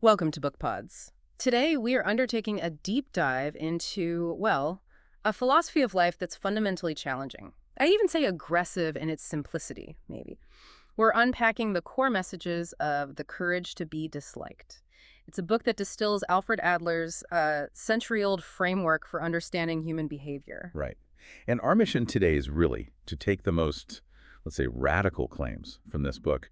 Welcome to Bookpods. Today, we are undertaking a deep dive into, well, a philosophy of life that's fundamentally challenging. I'd even say aggressive in its simplicity, maybe. We're unpacking the core messages of The Courage to Be Disliked. It's a book that distills Alfred Adler's century-old framework for understanding human behavior. Right. And our mission today is really to take the most, let's say, radical claims from this book,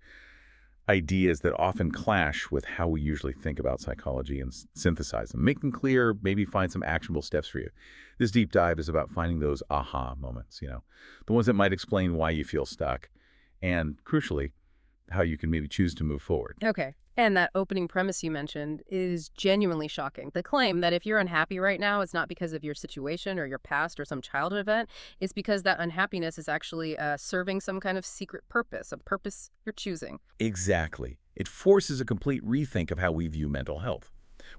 ideas that often clash with how we usually think about psychology, and synthesize them, make them clear, maybe find some actionable steps for you. This deep dive is about finding those aha moments, the ones that might explain why you feel stuck, and crucially, how you can maybe choose to move forward. Okay. And that opening premise you mentioned is genuinely shocking. The claim that if you're unhappy right now, it's not because of your situation or your past or some childhood event. It's because that unhappiness is actually serving some kind of secret purpose, a purpose you're choosing. Exactly. It forces a complete rethink of how we view mental health.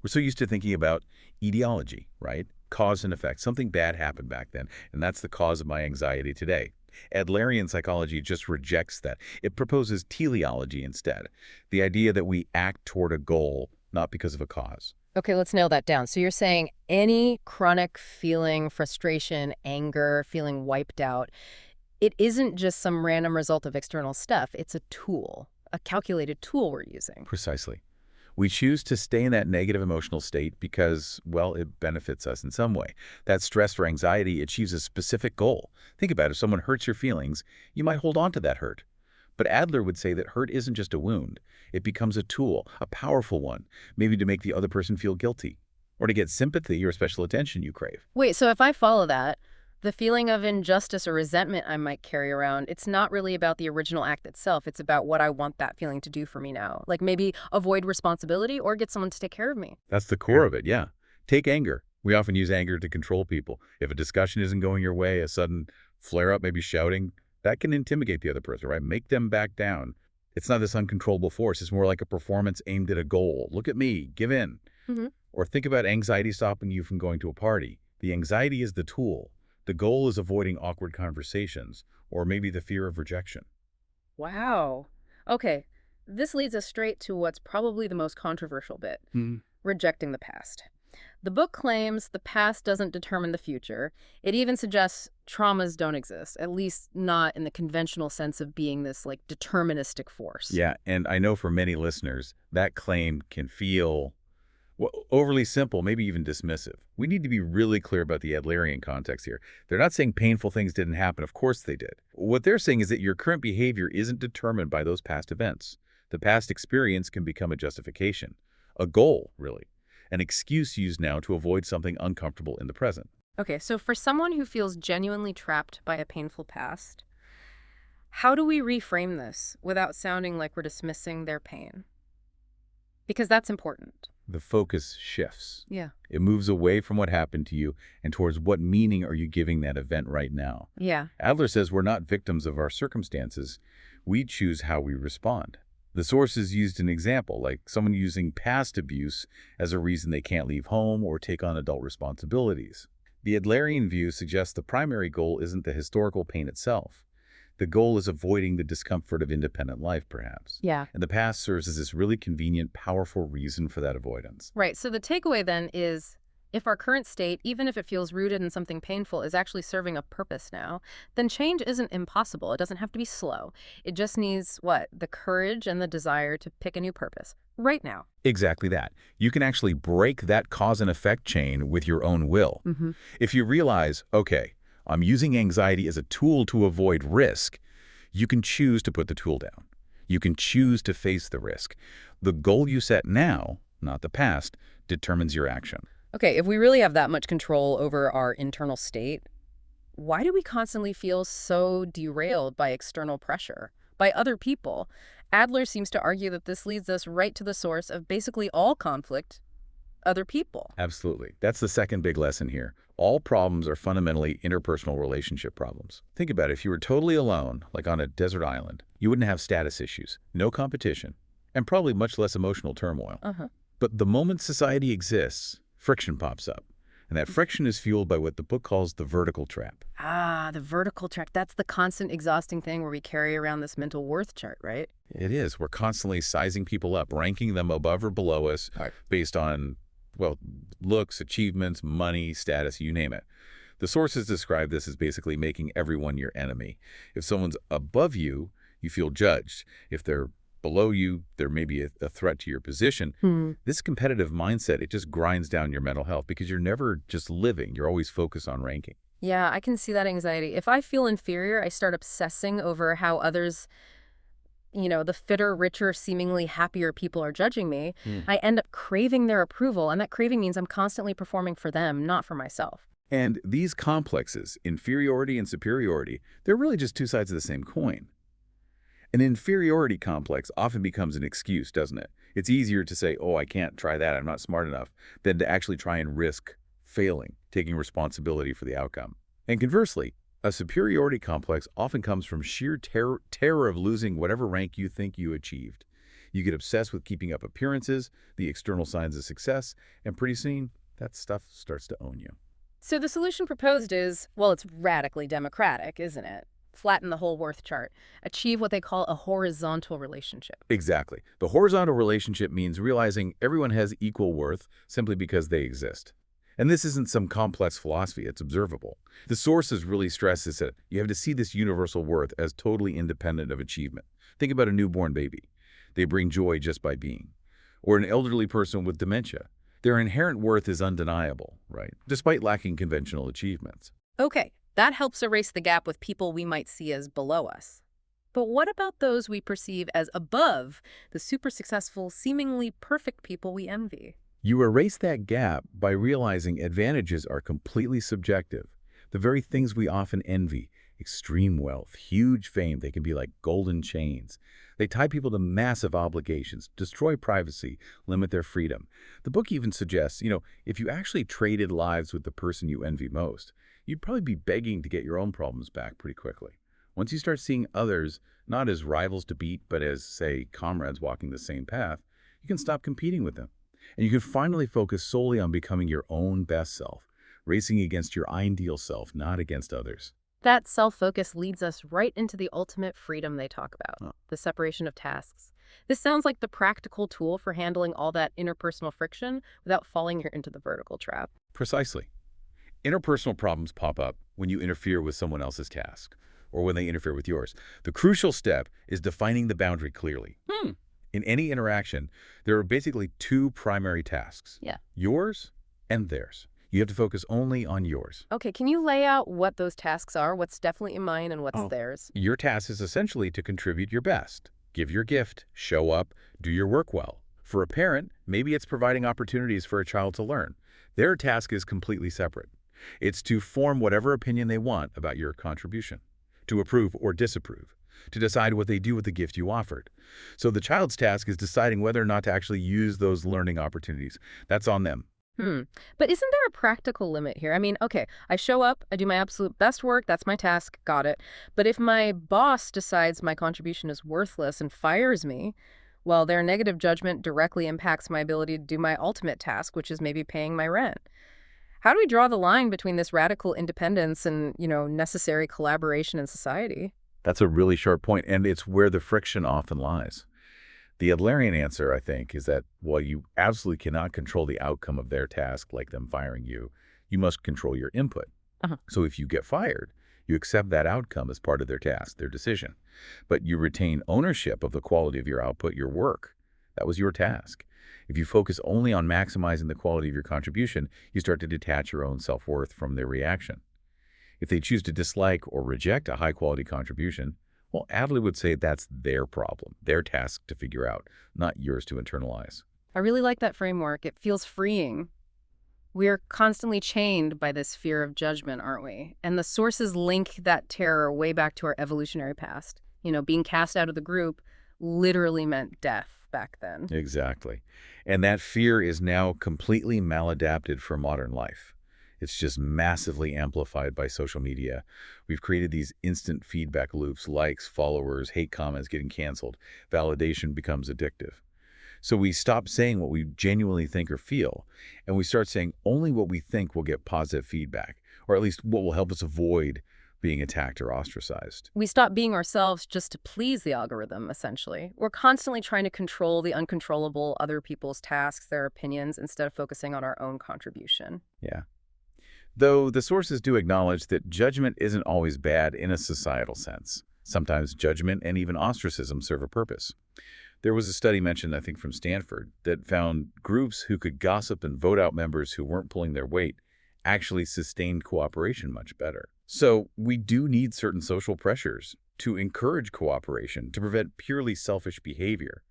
We're so used to thinking about etiology, right? Cause and effect. Something bad happened back then, and that's the cause of my anxiety today. Adlerian psychology just rejects that. It proposes teleology instead, the idea that we act toward a goal, not because of a cause. Okay, let's nail that down. So you're saying any chronic feeling, frustration, anger, feeling wiped out, it isn't just some random result of external stuff. It's a tool, a calculated tool we're using. Precisely. We choose to stay in that negative emotional state because, well, it benefits us in some way. That stress or anxiety achieves a specific goal. Think about it. If someone hurts your feelings, you might hold on to that hurt. But Adler would say that hurt isn't just a wound. It becomes a tool, a powerful one, maybe to make the other person feel guilty or to get sympathy or special attention you crave. Wait, so if I follow that, the feeling of injustice or resentment I might carry around, it's not really about the original act itself. It's about what I want that feeling to do for me now. Like maybe avoid responsibility or get someone to take care of me. That's the core of it, yeah. Take anger. We often use anger to control people. If a discussion isn't going your way, a sudden flare-up, maybe shouting, that can intimidate the other person, right? Make them back down. It's not this uncontrollable force. It's more like a performance aimed at a goal. Look at me. Give in. Or think about anxiety stopping you from going to a party. The anxiety is the tool. The goal is avoiding awkward conversations, or maybe the fear of rejection. Wow. Okay, this leads us straight to what's probably the most controversial bit, rejecting the past. The book claims the past doesn't determine the future. It even suggests traumas don't exist, at least not in the conventional sense of being this, like, deterministic force. Yeah, and I know for many listeners, that claim can feel overly simple, maybe even dismissive. We need to be really clear about the Adlerian context here. They're not saying painful things didn't happen. Of course they did. What they're saying is that your current behavior isn't determined by those past events. The past experience can become a justification, a goal, really, an excuse used now to avoid something uncomfortable in the present. Okay, so for someone who feels genuinely trapped by a painful past, how do we reframe this without sounding like we're dismissing their pain? Because that's important. The focus shifts. Yeah. It moves away from what happened to you and towards what meaning are you giving that event right now. Yeah. Adler says we're not victims of our circumstances. We choose how we respond. The sources used an example, like someone using past abuse as a reason they can't leave home or take on adult responsibilities. The Adlerian view suggests the primary goal isn't the historical pain itself. The goal is avoiding the discomfort of independent life, perhaps. Yeah. And the past serves as this really convenient, powerful reason for that avoidance. Right. So the takeaway then is if our current state, even if it feels rooted in something painful, is actually serving a purpose now, then change isn't impossible. It doesn't have to be slow. It just needs, what? The courage and the desire to pick a new purpose right now. Exactly that. You can actually break that cause and effect chain with your own will. If you realize, okay, I'm using anxiety as a tool to avoid risk, you can choose to put the tool down. You can choose to face the risk. The goal you set now, not the past, determines your action. Okay, if we really have that much control over our internal state, why do we constantly feel so derailed by external pressure, by other people? Adler seems to argue that this leads us right to the source of basically all conflict, other people. Absolutely. That's the second big lesson here. All problems are fundamentally interpersonal relationship problems. Think about it. If you were totally alone, like on a desert island, you wouldn't have status issues, no competition, and probably much less emotional turmoil. But the moment society exists, friction pops up. And that friction is fueled by what the book calls the vertical trap. Ah, the vertical track. That's the constant exhausting thing where we carry around this mental worth chart, right? It is. We're constantly sizing people up, ranking them above or below us based on, well, looks, achievements, money, status, you name it. The sources describe this as basically making everyone your enemy. If someone's above you, you feel judged. If they're below you, there may be a threat to your position. This competitive mindset, it just grinds down your mental health because you're never just living. You're always focused on ranking. Yeah, I can see that anxiety. If I feel inferior, I start obsessing over how others, the fitter, richer, seemingly happier people are judging me. I end up craving their approval, and that craving means I'm constantly performing for them, not for myself. And these complexes, inferiority and superiority, they're really just two sides of the same coin. An inferiority complex often becomes an excuse, doesn't it? It's easier to say, oh, I can't try that, I'm not smart enough, than to actually try and risk failing, taking responsibility for the outcome. And conversely, a superiority complex often comes from sheer terror of losing whatever rank you think you achieved. You get obsessed with keeping up appearances, the external signs of success, and pretty soon, that stuff starts to own you. So the solution proposed is, well, it's radically democratic, isn't it? Flatten the whole worth chart. Achieve what they call a horizontal relationship. Exactly. The horizontal relationship means realizing everyone has equal worth simply because they exist. And this isn't some complex philosophy, it's observable. The sources really stress this that you have to see this universal worth as totally independent of achievement. Think about a newborn baby. They bring joy just by being. Or an elderly person with dementia. Their inherent worth is undeniable, right? Despite lacking conventional achievements. Okay, that helps erase the gap with people we might see as below us. But what about those we perceive as above, the super successful, seemingly perfect people we envy? You erase that gap by realizing advantages are completely subjective. The very things we often envy, extreme wealth, huge fame, they can be like golden chains. They tie people to massive obligations, destroy privacy, limit their freedom. The book even suggests, if you actually traded lives with the person you envy most, you'd probably be begging to get your own problems back pretty quickly. Once you start seeing others not as rivals to beat, but as, say, comrades walking the same path, you can stop competing with them. And you can finally focus solely on becoming your own best self, racing against your ideal self, not against others. That self-focus leads us right into the ultimate freedom they talk about, the separation of tasks. This sounds like the practical tool for handling all that interpersonal friction without falling into the vertical trap. Precisely. Interpersonal problems pop up when you interfere with someone else's task, or when they interfere with yours. The crucial step is defining the boundary clearly. In any interaction, there are basically two primary tasks. Yours and theirs. You have to focus only on yours. Okay, can you lay out what those tasks are? What's definitely mine and what's theirs? Your task is essentially to contribute your best. Give your gift, show up, do your work well. For a parent, maybe it's providing opportunities for a child to learn. Their task is completely separate. It's to form whatever opinion they want about your contribution, to approve or disapprove, to decide what they do with the gift you offered. So the child's task is deciding whether or not to actually use those learning opportunities. That's on them. But isn't there a practical limit here? I mean, okay, I show up, I do my absolute best work, that's my task, got it. But if my boss decides my contribution is worthless and fires me, well, their negative judgment directly impacts my ability to do my ultimate task, which is maybe paying my rent. How do we draw the line between this radical independence and, necessary collaboration in society? That's a really sharp point, and it's where the friction often lies. The Adlerian answer, I think, is that while you absolutely cannot control the outcome of their task, like them firing you, you must control your input. So if you get fired, you accept that outcome as part of their task, their decision. But you retain ownership of the quality of your output, your work. That was your task. If you focus only on maximizing the quality of your contribution, you start to detach your own self-worth from their reaction. If they choose to dislike or reject a high-quality contribution, well, Adler would say that's their problem, their task to figure out, not yours to internalize. I really like that framework. It feels freeing. We're constantly chained by this fear of judgment, aren't we? And the sources link that terror way back to our evolutionary past. Being cast out of the group literally meant death back then. Exactly. And that fear is now completely maladapted for modern life. It's just massively amplified by social media. We've created these instant feedback loops, likes, followers, hate comments getting canceled. Validation becomes addictive. So we stop saying what we genuinely think or feel, and we start saying only what we think will get positive feedback, or at least what will help us avoid being attacked or ostracized. We stop being ourselves just to please the algorithm, essentially. We're constantly trying to control the uncontrollable, other people's tasks, their opinions, instead of focusing on our own contribution. Yeah. Though the sources do acknowledge that judgment isn't always bad in a societal sense. Sometimes judgment and even ostracism serve a purpose. There was a study mentioned, I think, from Stanford that found groups who could gossip and vote out members who weren't pulling their weight actually sustained cooperation much better. So we do need certain social pressures to encourage cooperation, to prevent purely selfish behavior.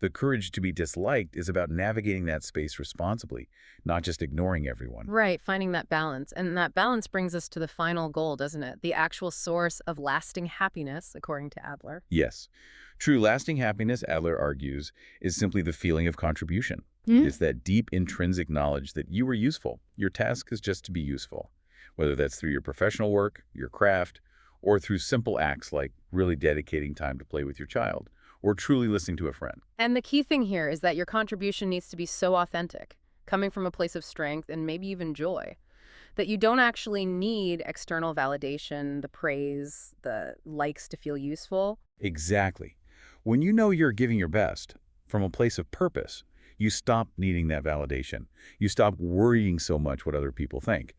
The courage to be disliked is about navigating that space responsibly, not just ignoring everyone. Right, finding that balance. And that balance brings us to the final goal, doesn't it? The actual source of lasting happiness, according to Adler. Yes. True lasting happiness, Adler argues, is simply the feeling of contribution. Hmm? It's that deep intrinsic knowledge that you were useful. Your task is just to be useful, whether that's through your professional work, your craft, or through simple acts like really dedicating time to play with your child, or truly listening to a friend. And the key thing here is that your contribution needs to be so authentic, coming from a place of strength and maybe even joy, that you don't actually need external validation, the praise, the likes to feel useful. Exactly. When you know you're giving your best from a place of purpose, you stop needing that validation. You stop worrying so much what other people think,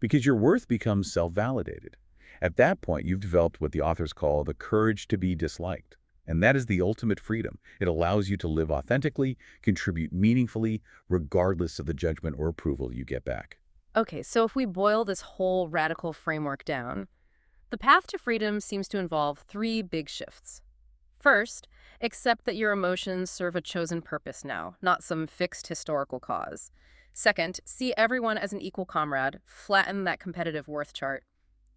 because your worth becomes self-validated. At that point, you've developed what the authors call the courage to be disliked. And that is the ultimate freedom. It allows you to live authentically, contribute meaningfully, regardless of the judgment or approval you get back. Okay, so if we boil this whole radical framework down, the path to freedom seems to involve three big shifts. First, accept that your emotions serve a chosen purpose now, not some fixed historical cause. Second, see everyone as an equal comrade, flatten that competitive worth chart.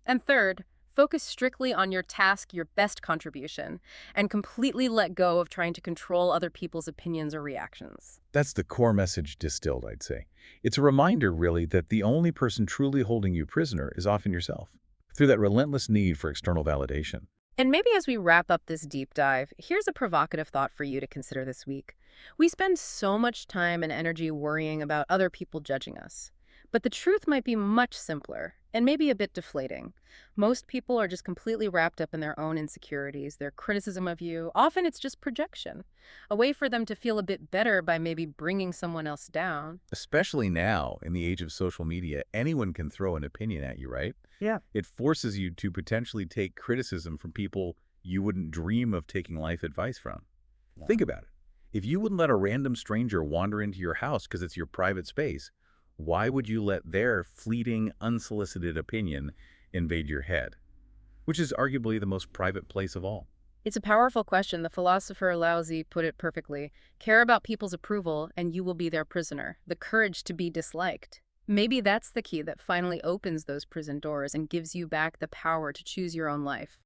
And third, focus strictly on your task, your best contribution, and completely let go of trying to control other people's opinions or reactions. That's the core message distilled, I'd say. It's a reminder, really, that the only person truly holding you prisoner is often yourself, through that relentless need for external validation. And maybe as we wrap up this deep dive, here's a provocative thought for you to consider this week. We spend so much time and energy worrying about other people judging us. But the truth might be much simpler and maybe a bit deflating. Most people are just completely wrapped up in their own insecurities, their criticism of you. Often it's just projection, a way for them to feel a bit better by maybe bringing someone else down. Especially now, in the age of social media, anyone can throw an opinion at you, right? Yeah. It forces you to potentially take criticism from people you wouldn't dream of taking life advice from. Yeah. Think about it. If you wouldn't let a random stranger wander into your house because it's your private space, why would you let their fleeting, unsolicited opinion invade your head, which is arguably the most private place of all? It's a powerful question. The philosopher Laozi put it perfectly. Care about people's approval, and you will be their prisoner. The courage to be disliked. Maybe that's the key that finally opens those prison doors and gives you back the power to choose your own life.